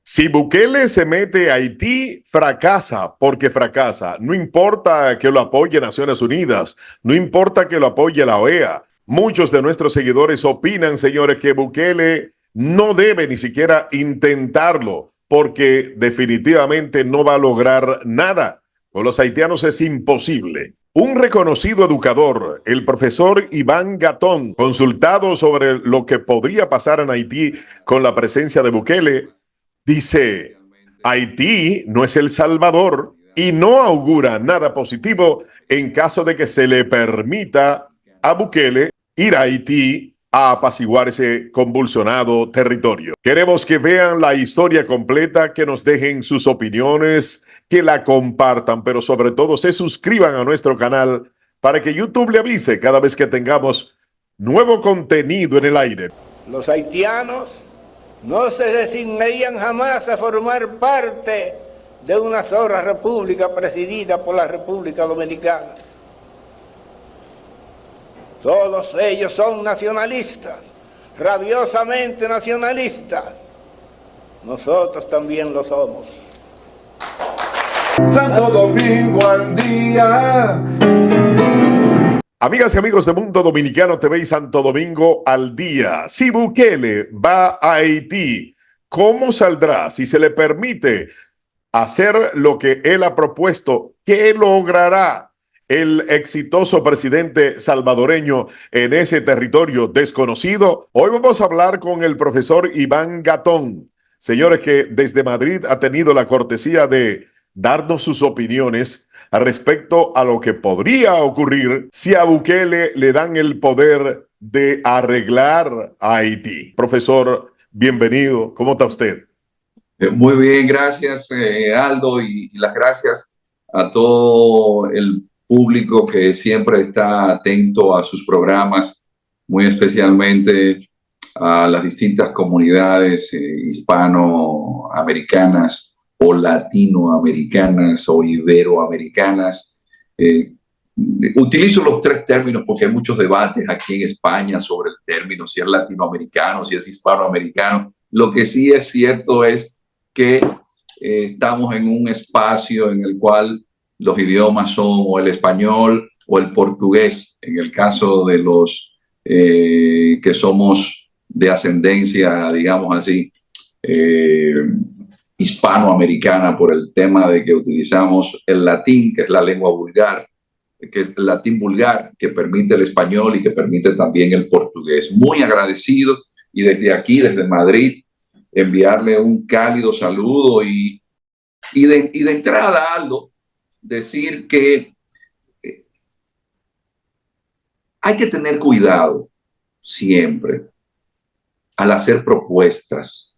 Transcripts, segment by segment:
Si Bukele se mete a Haití, fracasa porque fracasa. No importa que lo apoye Naciones Unidas, no importa que lo apoye la OEA. Muchos de nuestros seguidores opinan, señores, que Bukele no debe ni siquiera intentarlo porque definitivamente no va a lograr nada. Con los haitianos es imposible. Un reconocido educador, el profesor Iván Gatón, consultado sobre lo que podría pasar en Haití con la presencia de Bukele, dice: Haití no es El Salvador y no augura nada positivo en caso de que se le permita a Bukele ir a Haití a apaciguar ese convulsionado territorio. Queremos que vean la historia completa, que nos dejen sus opiniones, que la compartan, pero sobre todo se suscriban a nuestro canal para que YouTube le avise cada vez que tengamos nuevo contenido en el aire. Los haitianos no se resignarían jamás a formar parte de una sola república presidida por la República Dominicana. Todos ellos son nacionalistas, rabiosamente nacionalistas. Nosotros también lo somos. Santo Domingo al día. Amigas y amigos de Mundo Dominicano TV y Santo Domingo al día. Si Bukele va a Haití, ¿cómo saldrá? Si se le permite hacer lo que él ha propuesto, ¿qué logrará el exitoso presidente salvadoreño en ese territorio desconocido? Hoy vamos a hablar con el profesor Iván Gatón, señores, que desde Madrid ha tenido la cortesía de darnos sus opiniones respecto a lo que podría ocurrir si a Bukele le dan el poder de arreglar a Haití. Profesor, bienvenido. ¿Cómo está usted? Muy bien, gracias Aldo, y las gracias a todo el público que siempre está atento a sus programas, muy especialmente a las distintas comunidades hispanoamericanas o latinoamericanas o iberoamericanas. Utilizo los tres términos porque hay muchos debates aquí en España sobre el término, si es latinoamericano, si es hispanoamericano. Lo que sí es cierto es que estamos en un espacio en el cual los idiomas son o el español o el portugués. En el caso de los que somos de ascendencia, digamos así, hispanoamericana, por el tema de que utilizamos el latín, que es la lengua vulgar, que es el latín vulgar, que permite el español y que permite también el portugués. Muy agradecido, y desde aquí, desde Madrid, enviarle un cálido saludo y de entrada, Aldo, decir que hay que tener cuidado siempre al hacer propuestas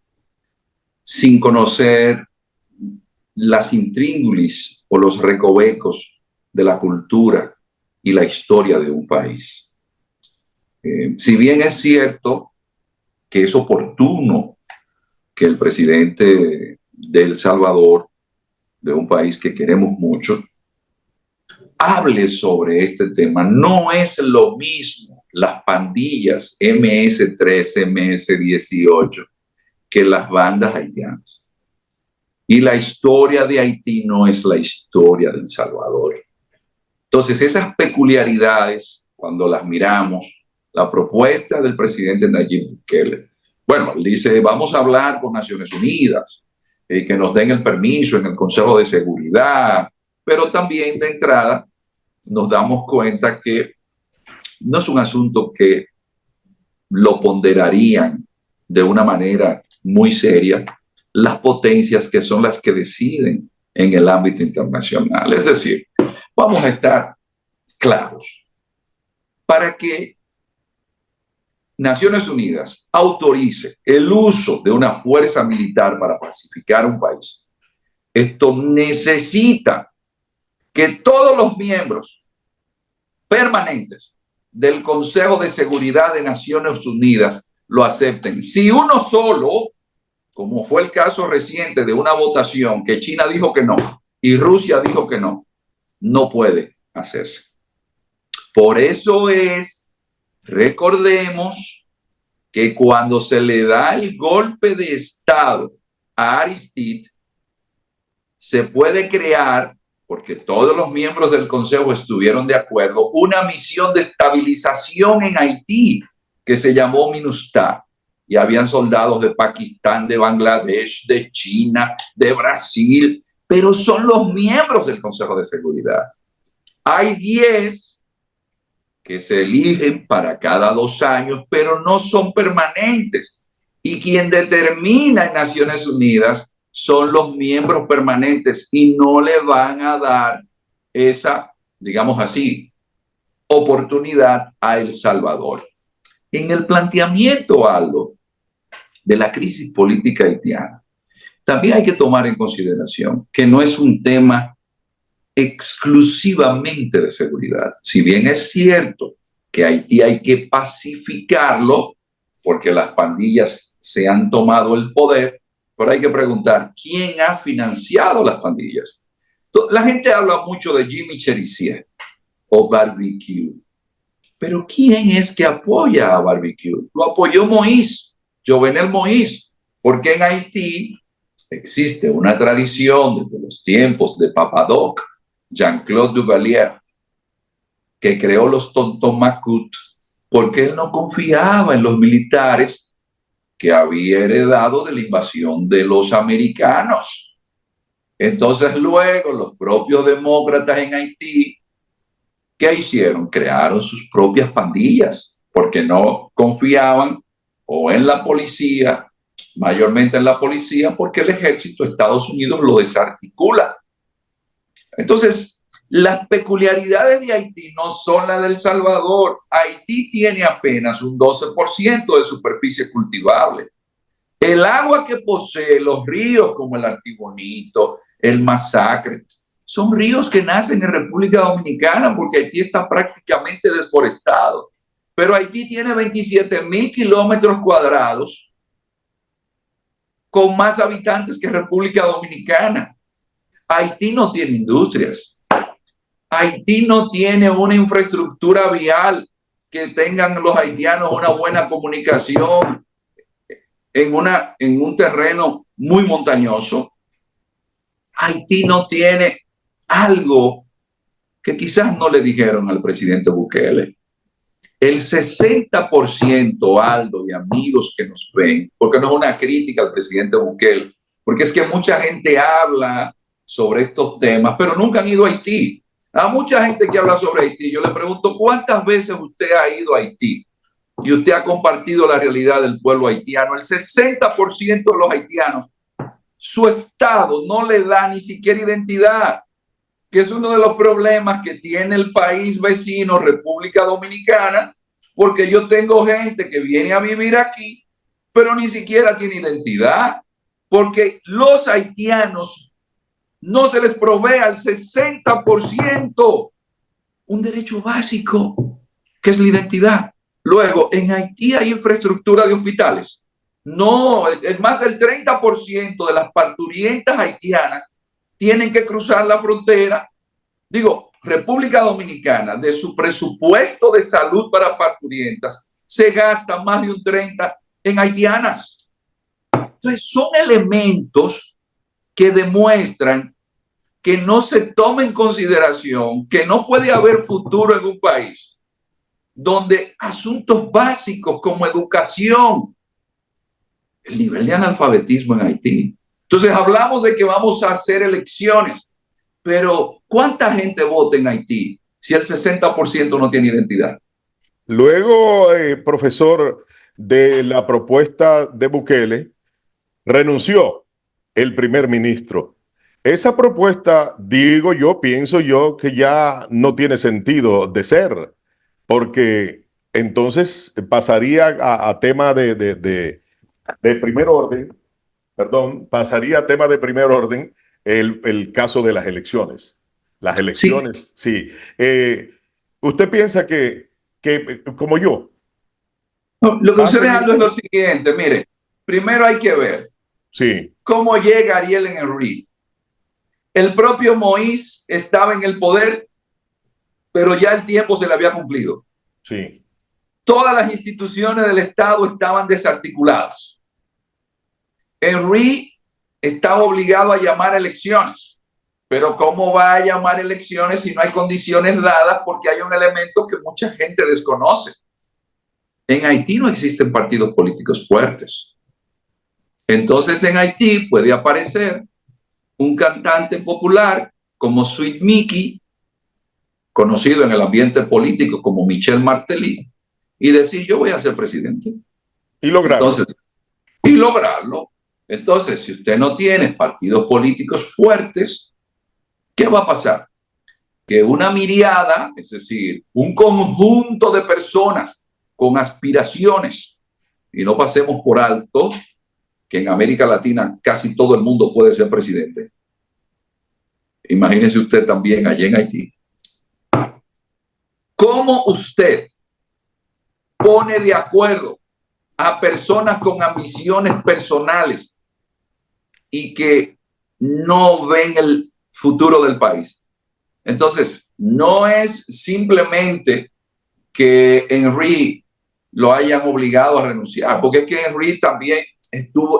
sin conocer las intríngulis o los recovecos de la cultura y la historia de un país. Si bien es cierto que es oportuno que el presidente de El Salvador, de un país que queremos mucho, hable sobre este tema, no es lo mismo las pandillas MS-3, MS-18 que las bandas haitianas. Y la historia de Haití no es la historia de El Salvador. Entonces, esas peculiaridades, cuando las miramos, la propuesta del presidente Nayib Bukele, bueno, él dice, vamos a hablar con Naciones Unidas, que nos den el permiso en el Consejo de Seguridad, pero también de entrada nos damos cuenta que no es un asunto que lo ponderarían de una manera muy seria las potencias que son las que deciden en el ámbito internacional. Es decir, vamos a estar claros. Para que Naciones Unidas autorice el uso de una fuerza militar para pacificar un país, esto necesita que todos los miembros permanentes del Consejo de Seguridad de Naciones Unidas lo acepten. Si uno solo, como fue el caso reciente de una votación que China dijo que no y Rusia dijo que no, no puede hacerse. Por eso recordemos que cuando se le da el golpe de Estado a Aristide, se puede crear, porque todos los miembros del Consejo estuvieron de acuerdo, una misión de estabilización en Haití que se llamó MINUSTAH. Y habían soldados de Pakistán, de Bangladesh, de China, de Brasil, pero son los miembros del Consejo de Seguridad. Hay 10 que se eligen para cada 2 años, pero no son permanentes. Y quien determina en Naciones Unidas son los miembros permanentes y no le van a dar esa, digamos así, oportunidad a El Salvador. En el planteamiento, Aldo, de la crisis política haitiana, también hay que tomar en consideración que no es un tema exclusivamente de seguridad. Si bien es cierto que Haití hay que pacificarlo, porque las pandillas se han tomado el poder, pero hay que preguntar, ¿quién ha financiado las pandillas? La gente habla mucho de Jimmy Cherizier o Barbecue, pero ¿quién es que apoya a Barbecue? Lo apoyó Moïse, Jovenel Moïse, porque en Haití existe una tradición desde los tiempos de Papadoc, Jean-Claude Duvalier, que creó los Tonton-Macoute, porque él no confiaba en los militares que había heredado de la invasión de los americanos. Entonces luego los propios demócratas en Haití, ¿qué hicieron? Crearon sus propias pandillas, porque no confiaban o en la policía, mayormente en la policía, porque el ejército de Estados Unidos lo desarticula. Entonces, las peculiaridades de Haití no son las de El Salvador. Haití tiene apenas un 12% de superficie cultivable. El agua que posee, los ríos como el Artibonito, el Masacre, son ríos que nacen en República Dominicana porque Haití está prácticamente desforestado. Pero Haití tiene 27,000 kilómetros cuadrados con más habitantes que República Dominicana. Haití no tiene industrias. Haití no tiene una infraestructura vial que tengan los haitianos una buena comunicación en un terreno muy montañoso. Haití no tiene algo que quizás no le dijeron al presidente Bukele. El 60%, Aldo y amigos que nos ven, porque no es una crítica al presidente Bukele, porque es que mucha gente habla sobre estos temas, pero nunca han ido a Haití. A mucha gente que habla sobre Haití, yo le pregunto, ¿cuántas veces usted ha ido a Haití? Y usted ha compartido la realidad del pueblo haitiano. El 60% de los haitianos, su estado no le da ni siquiera identidad, que es uno de los problemas que tiene el país vecino, República Dominicana, porque yo tengo gente que viene a vivir aquí, pero ni siquiera tiene identidad, porque los haitianos no se les provee al 60% un derecho básico, que es la identidad. Luego, en Haití hay infraestructura de hospitales. No, más del 30% de las parturientas haitianas tienen que cruzar la frontera. Digo, República Dominicana, de su presupuesto de salud para parturientas, se gasta más de un 30% en haitianas. Entonces, son elementos que demuestran que no se toma en consideración que no puede haber futuro en un país donde asuntos básicos como educación, el nivel de analfabetismo en Haití. Entonces hablamos de que vamos a hacer elecciones, pero ¿cuánta gente vota en Haití si el 60% no tiene identidad? Luego, profesor, de la propuesta de Bukele, renunció el primer ministro. Esa propuesta, digo yo, pienso yo, que ya no tiene sentido de ser, porque entonces pasaría a tema de primer orden, perdón, pasaría a tema de primer orden el caso de las elecciones. Las elecciones, sí. ¿Usted piensa que como yo? No, lo que sucede, Aldo, es lo siguiente, mire, primero hay que ver cómo llega Ariel Henry. El propio Moïse estaba en el poder, pero ya el tiempo se le había cumplido. Sí. Todas las instituciones del Estado estaban desarticuladas. Henry está obligado a llamar a elecciones. Pero ¿cómo va a llamar elecciones si no hay condiciones dadas? Porque hay un elemento que mucha gente desconoce. En Haití no existen partidos políticos fuertes. Entonces en Haití puede aparecer un cantante popular como Sweet Mickey, conocido en el ambiente político como Michel Martelly, y decir yo voy a ser presidente. Y lograrlo. Entonces, si usted no tiene partidos políticos fuertes, ¿qué va a pasar? Que una miriada, es decir, un conjunto de personas con aspiraciones, y no pasemos por alto que en América Latina casi todo el mundo puede ser presidente. Imagínese usted también allá en Haití. ¿Cómo usted pone de acuerdo a personas con ambiciones personales y que no ven el futuro del país? Entonces, no es simplemente que Henry lo hayan obligado a renunciar, porque es que Henry también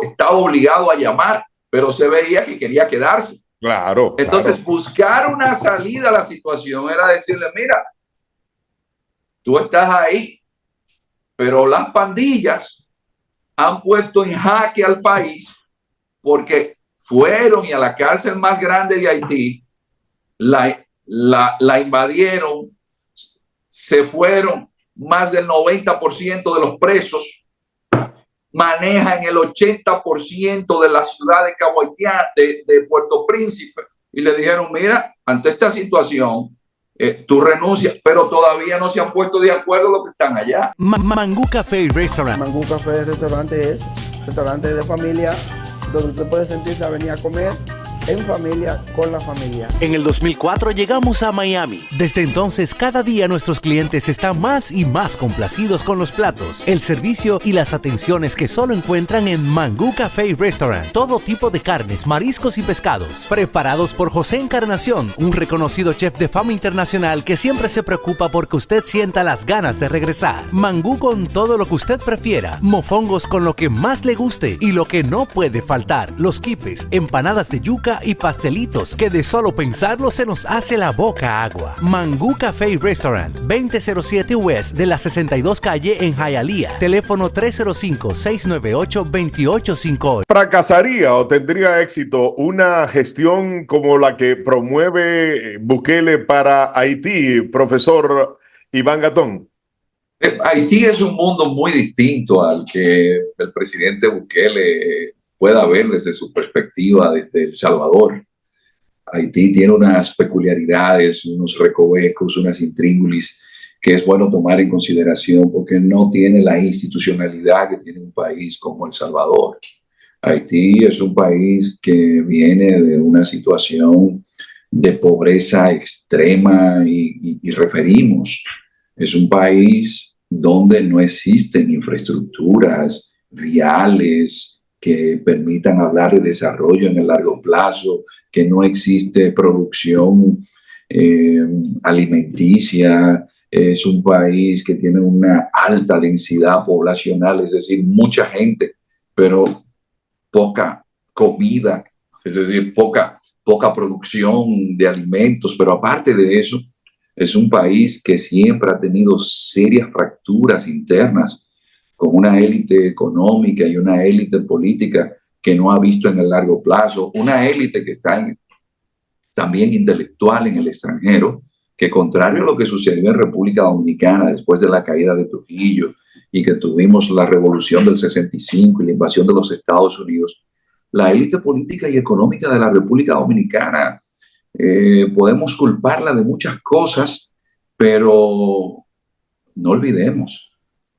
estaba obligado a llamar, pero se veía que quería quedarse. Claro. Entonces, buscar una salida a la situación era decirle, mira, tú estás ahí, pero las pandillas han puesto en jaque al país porque fueron y a la cárcel más grande de Haití, la invadieron, se fueron más del 90% de los presos, manejan el 80% de la ciudad de Cabo Haitiano, de Puerto Príncipe, y le dijeron, mira, ante esta situación, tú renuncias, pero todavía no se han puesto de acuerdo los que están allá. Mangú Café y Restaurant. Mangú Café Restaurante es restaurante de familia donde usted puede sentirse a venir a comer en familia, con la familia. En el 2004 llegamos a Miami. Desde entonces, cada día nuestros clientes están más y más complacidos con los platos, el servicio y las atenciones que solo encuentran en Mangú Café y Restaurant. Todo tipo de carnes, mariscos y pescados, preparados por José Encarnación, un reconocido chef de fama internacional que siempre se preocupa porque usted sienta las ganas de regresar. Mangú con todo lo que usted prefiera, mofongos con lo que más le guste y lo que no puede faltar, los quipes, empanadas de yuca y pastelitos que de solo pensarlo se nos hace la boca agua. Mangú Café y Restaurant, 2007 West de la 62 calle en Hialeah. Teléfono 305-698-2858. ¿Fracasaría o tendría éxito una gestión como la que promueve Bukele para Haití, profesor Iván Gatón? Haití es un mundo muy distinto al que el presidente Bukele pueda ver desde su perspectiva desde El Salvador. Haití tiene unas peculiaridades, unos recovecos, unas intríngulis que es bueno tomar en consideración porque no tiene la institucionalidad que tiene un país como El Salvador. Haití es un país que viene de una situación de pobreza extrema y referimos. Es un país donde no existen infraestructuras viales que permitan hablar de desarrollo en el largo plazo, que no existe producción alimenticia. Es un país que tiene una alta densidad poblacional, es decir, mucha gente, pero poca comida, es decir, poca producción de alimentos. Pero aparte de eso, es un país que siempre ha tenido serias fracturas internas, con una élite económica y una élite política que no ha visto en el largo plazo, una élite que está también intelectual en el extranjero, que contrario a lo que sucedió en República Dominicana después de la caída de Trujillo y que tuvimos la revolución del 65 y la invasión de los Estados Unidos, la élite política y económica de la República Dominicana, podemos culparla de muchas cosas, pero no olvidemos,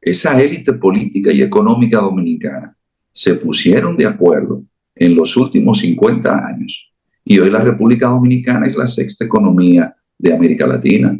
esa élite política y económica dominicana se pusieron de acuerdo en los últimos 50 años y hoy la República Dominicana es la sexta economía de América Latina.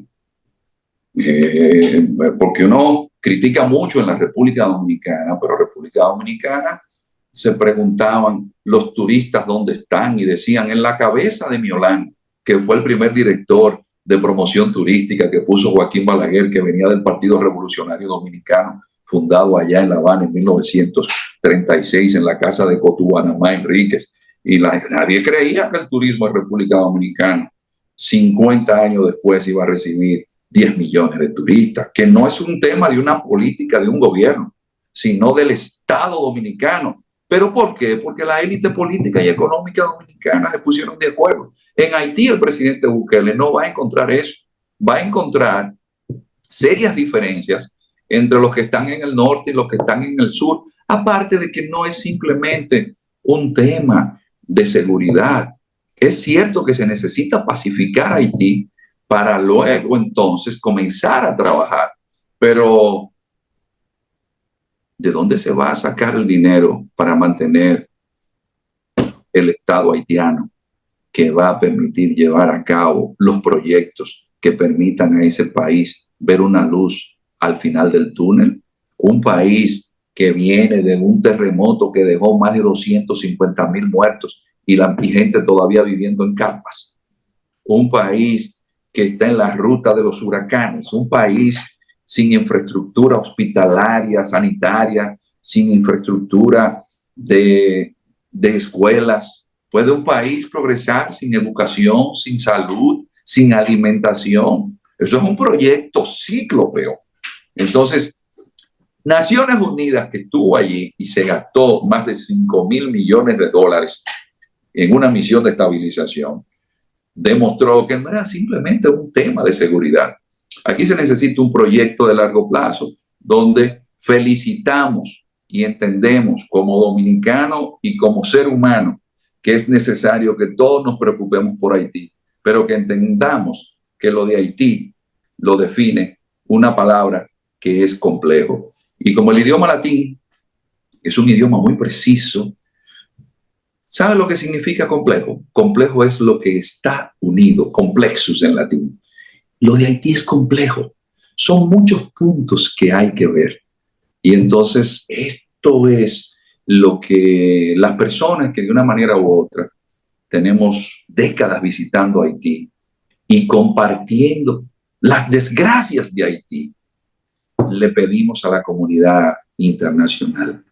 Porque uno critica mucho en la República Dominicana, pero República Dominicana se preguntaban los turistas dónde están y decían en la cabeza de Miolán, que fue el primer director de promoción turística que puso Joaquín Balaguer, que venía del Partido Revolucionario Dominicano, fundado allá en La Habana en 1936 en la casa de Cotubanamá Enríquez, Y nadie creía que el turismo en República Dominicana, 50 años después, iba a recibir 10 millones de turistas, que no es un tema de una política de un gobierno, sino del Estado dominicano. ¿Pero por qué? Porque la élite política y económica dominicana se pusieron de acuerdo. En Haití el presidente Bukele no va a encontrar eso, va a encontrar serias diferencias entre los que están en el norte y los que están en el sur, aparte de que no es simplemente un tema de seguridad. Es cierto que se necesita pacificar Haití para luego entonces comenzar a trabajar, pero ¿de dónde se va a sacar el dinero para mantener el Estado haitiano que va a permitir llevar a cabo los proyectos que permitan a ese país ver una luz al final del túnel? Un país que viene de un terremoto que dejó más de 250,000 muertos y gente todavía viviendo en carpas. Un país que está en la ruta de los huracanes. Un país sin infraestructura hospitalaria, sanitaria, sin infraestructura de escuelas. ¿Puede un país progresar sin educación, sin salud, sin alimentación? Eso es un proyecto cíclope. Entonces, Naciones Unidas, que estuvo allí y se gastó más de 5,000 millones de dólares en una misión de estabilización, demostró que no era simplemente un tema de seguridad. Aquí se necesita un proyecto de largo plazo donde felicitamos y entendemos como dominicano y como ser humano que es necesario que todos nos preocupemos por Haití, pero que entendamos que lo de Haití lo define una palabra que es complejo. Y como el idioma latín es un idioma muy preciso, ¿sabe lo que significa complejo? Complejo es lo que está unido, complexus en latín. Lo de Haití es complejo. Son muchos puntos que hay que ver. Y entonces esto es lo que las personas que de una manera u otra tenemos décadas visitando Haití y compartiendo las desgracias de Haití, le pedimos a la comunidad internacional: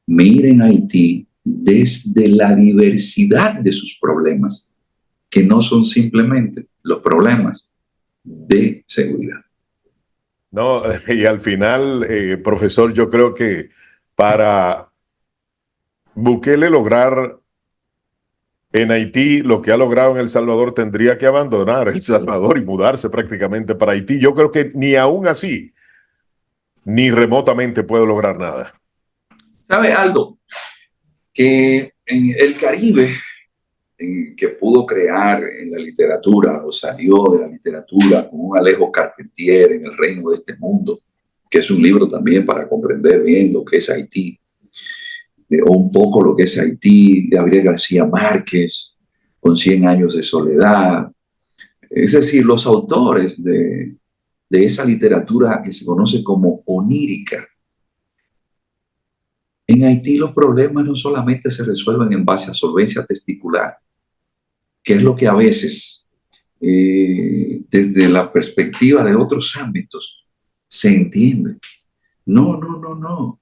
miren Haití desde la diversidad de sus problemas, que no son simplemente los problemas de seguridad. No, y al final, profesor, yo creo que para Bukele lograr en Haití lo que ha logrado en El Salvador, tendría que abandonar El Salvador y mudarse prácticamente para Haití. Yo creo que ni aún así, ni remotamente puede lograr nada. ¿Sabe, Aldo? Que en el Caribe, que pudo crear en la literatura o salió de la literatura con un Alejo Carpentier en El reino de este mundo, que es un libro también para comprender bien lo que es Haití, o un poco lo que es Haití, Gabriel García Márquez, con 100 años de soledad. Es decir, los autores de esa literatura que se conoce como onírica. En Haití los problemas no solamente se resuelven en base a solvencia testicular, que es lo que a veces, desde la perspectiva de otros ámbitos, se entiende. No.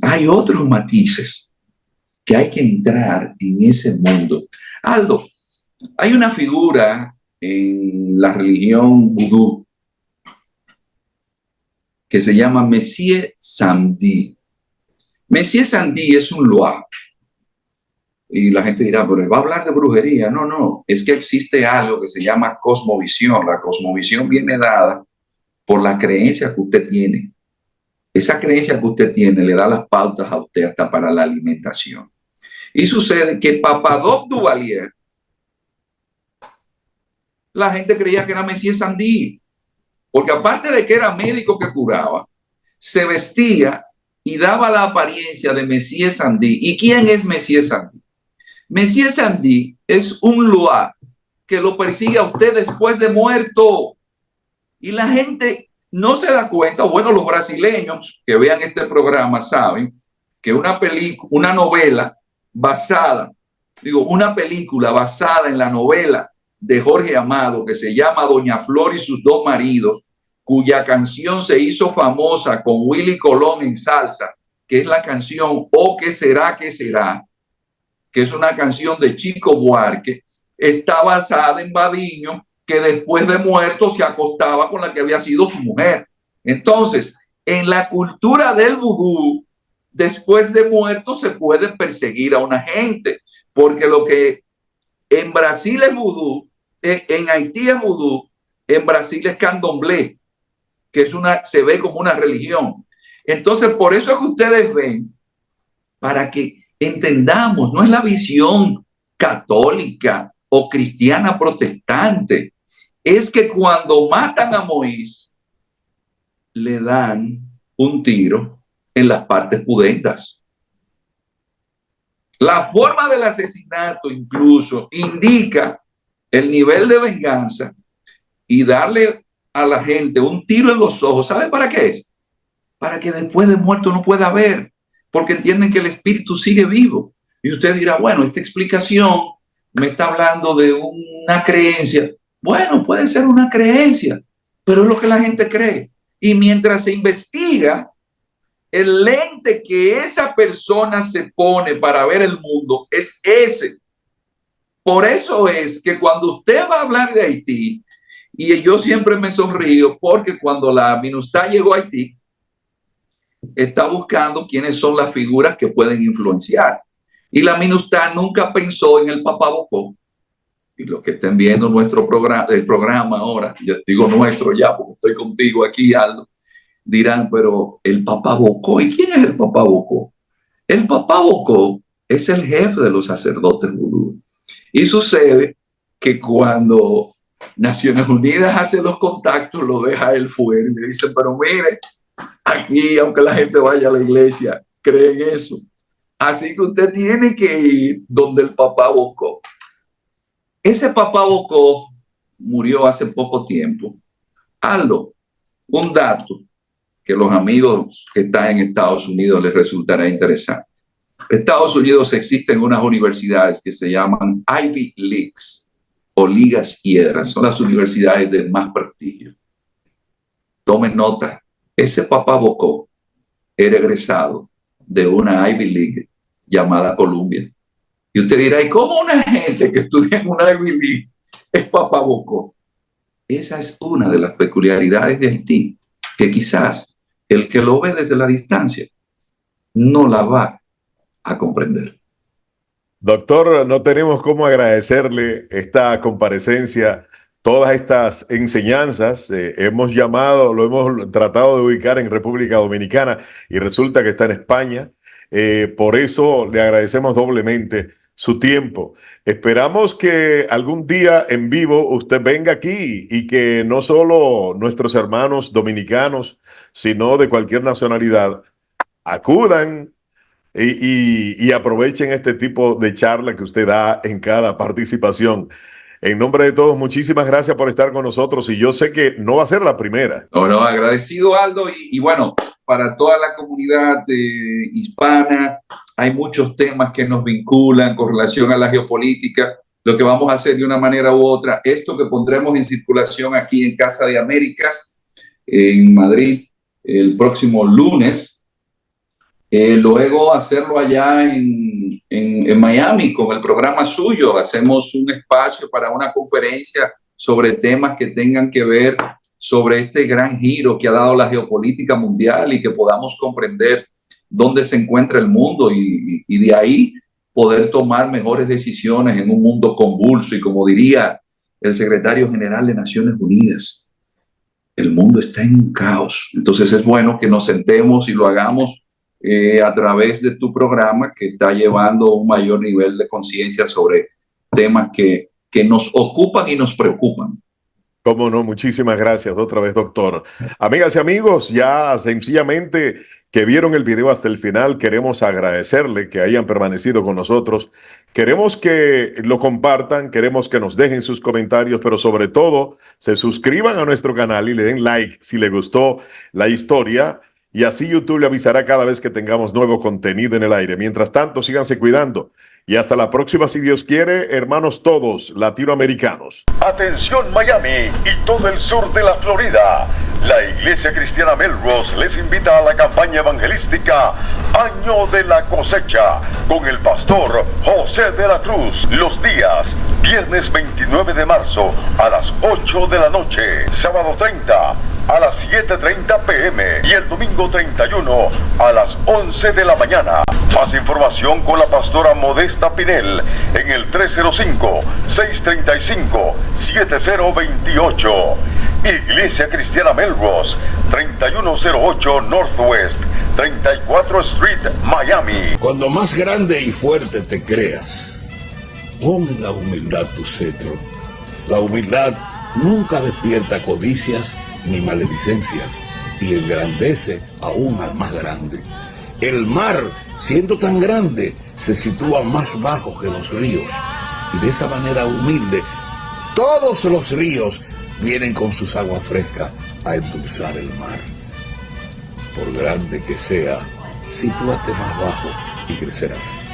Hay otros matices que hay que entrar en ese mundo. Aldo, hay una figura en la religión vudú que se llama Monsieur Samedi. Monsieur Samedi es un loa. Y la gente dirá, pero va a hablar de brujería. No, es que existe algo que se llama cosmovisión. La cosmovisión viene dada por la creencia que usted tiene. Esa creencia que usted tiene le da las pautas a usted hasta para la alimentación. Y sucede que Papadoc Duvalier, la gente creía que era Monsieur Samedi, porque aparte de que era médico que curaba, se vestía y daba la apariencia de Monsieur Samedi. ¿Y quién es Monsieur Samedi? Monsieur Samedi es un loa que lo persigue a usted después de muerto. Y la gente no se da cuenta. Bueno, los brasileños que vean este programa saben que una película basada en la novela de Jorge Amado, que se llama Doña Flor y sus dos maridos, cuya canción se hizo famosa con Willy Colón en salsa, que es la canción "Oh, ¿qué será, qué será?", que es una canción de Chico Buarque, está basada en Badiño, que después de muerto se acostaba con la que había sido su mujer. Entonces, en la cultura del vudú, después de muerto se puede perseguir a una gente, porque lo que en Brasil es vudú, en Haití es vudú, en Brasil es candomblé, que se ve como una religión. Entonces, por eso es que ustedes ven, para que entendamos, no es la visión católica o cristiana protestante, es que cuando matan a Moïse, le dan un tiro en las partes pudendas. La forma del asesinato incluso indica el nivel de venganza, y darle a la gente un tiro en los ojos, ¿sabe para qué es? Para que después de muerto no pueda ver, porque entienden que el espíritu sigue vivo. Y usted dirá, bueno, esta explicación me está hablando de una creencia. Bueno, puede ser una creencia, pero es lo que la gente cree. Y mientras se investiga, el lente que esa persona se pone para ver el mundo es ese. Por eso es que cuando usted va a hablar de Haití, y yo siempre me sonrío, porque cuando la MINUSTAH llegó a Haití, está buscando quiénes son las figuras que pueden influenciar. Y la MINUSTAH nunca pensó en el Papá Bocó. Y los que estén viendo el programa ahora, ya digo nuestro ya, porque estoy contigo aquí, Aldo, dirán, pero el Papá Bocó, ¿y quién es el Papá Bocó? El Papá Bocó es el jefe de los sacerdotes vudú. Y sucede que cuando Naciones Unidas hace los contactos, lo deja él fuera y le dicen, pero mire, aquí, aunque la gente vaya a la iglesia, creen eso. Así que usted tiene que ir donde el Papá Bocó. Ese Papá Bocó murió hace poco tiempo. Aldo, un dato que los amigos que están en Estados Unidos les resultará interesante. En Estados Unidos existen unas universidades que se llaman Ivy Leagues o ligas hiedras. Son las universidades de más prestigio. Tomen nota, ese Papá Bocó era egresado de una Ivy League llamada Columbia. Y usted dirá, ¿y cómo una gente que estudia en una Ivy League es Papá Bocó? Esa es una de las peculiaridades de Haití, que quizás el que lo ve desde la distancia no la va a comprender. Doctor, no tenemos cómo agradecerle esta comparecencia, todas estas enseñanzas. Hemos lo hemos tratado de ubicar en República Dominicana y resulta que está en España. Por eso le agradecemos doblemente su tiempo. Esperamos que algún día en vivo usted venga aquí y que no solo nuestros hermanos dominicanos, sino de cualquier nacionalidad, acudan y aprovechen este tipo de charla que usted da en cada participación. En nombre de todos, muchísimas gracias por estar con nosotros, y yo sé que no va a ser la primera. No, agradecido, Aldo, y bueno, para toda la comunidad hispana, hay muchos temas que nos vinculan con relación a la geopolítica. Lo que vamos a hacer de una manera u otra, esto que pondremos en circulación aquí en Casa de Américas, en Madrid, el próximo lunes, luego hacerlo allá en Miami con el programa suyo. Hacemos un espacio para una conferencia sobre temas que tengan que ver sobre este gran giro que ha dado la geopolítica mundial, y que podamos comprender dónde se encuentra el mundo y de ahí poder tomar mejores decisiones en un mundo convulso. Y como diría el secretario general de Naciones Unidas, el mundo está en un caos. Entonces es bueno que nos sentemos y lo hagamos a través de tu programa, que está llevando un mayor nivel de conciencia sobre temas que nos ocupan y nos preocupan. Cómo no, muchísimas gracias otra vez, doctor. Amigas y amigos, ya sencillamente que vieron el video hasta el final, queremos agradecerle que hayan permanecido con nosotros. Queremos que lo compartan, queremos que nos dejen sus comentarios, pero sobre todo se suscriban a nuestro canal y le den like si les gustó la historia. Y así YouTube le avisará cada vez que tengamos nuevo contenido en el aire. Mientras tanto, síganse cuidando. Y hasta la próxima, si Dios quiere, hermanos todos latinoamericanos. Atención Miami y todo el sur de la Florida. La Iglesia Cristiana Melrose les invita a la campaña evangelística Año de la Cosecha con el pastor José de la Cruz. Los días viernes 29 de marzo a las 8 de la noche, sábado 30 a las 7:30 p.m. y el domingo 31 a las 11 de la mañana. Más información con la pastora Modesta Pinel en el 305-635-7028. Iglesia Cristiana Melrose, 3108 Northwest 34 Street, Miami. Cuando más grande y fuerte te creas, pon la humildad tu cetro. La humildad nunca despierta codicias ni maledicencias y engrandece aún al más grande. El mar, siendo tan grande, se sitúa más bajo que los ríos, y de esa manera humilde todos los ríos vienen con sus aguas frescas a endulzar el mar. Por grande que sea, sitúate más bajo y crecerás.